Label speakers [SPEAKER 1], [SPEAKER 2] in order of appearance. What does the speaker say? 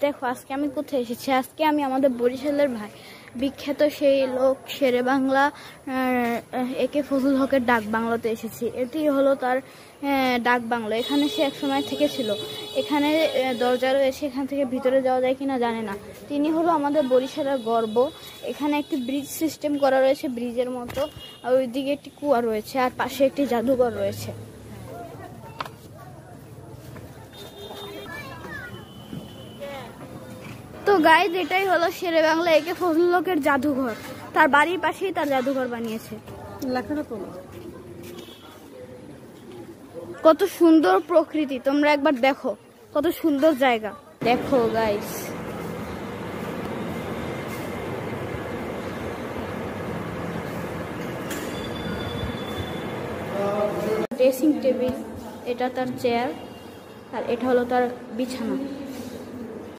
[SPEAKER 1] দেখো আজকে আমি কোথায় এসেছি। আজকে আমি আমাদের বরিশালের বিখ্যাত সেই লোক শেরে বাংলা একে ফজলুল হকের ডাক বাংলাতে এসেছি। এটি হলো তার ডাক বাংলা। এখানে সে এক সময় থেকে ছিল। এখানে দরজা রয়েছে, এখান থেকে ভিতরে যাওয়া যায় কিনা জানে না। তিনি হলো আমাদের বরিশালের গর্ব। এখানে একটি ব্রিজ সিস্টেম করা রয়েছে, ব্রিজের মতো। আর ওইদিকে একটি কুয়া রয়েছে, আর পাশে একটি জাদুঘর রয়েছে। তো গাইজ, এটাই হলো শেরে বাংলা একে ফজলুল হকের জাদুঘর। তার বাড়ির পাশেই তার জাদুঘর বানিয়েছে। কত সুন্দর প্রকৃতি, তোমরা একবার দেখো কত সুন্দর জায়গা। দেখো গাইজ, ড্রেসিং টেবিল, এটা তার চেয়ার, আর এটা হলো তার বিছানা।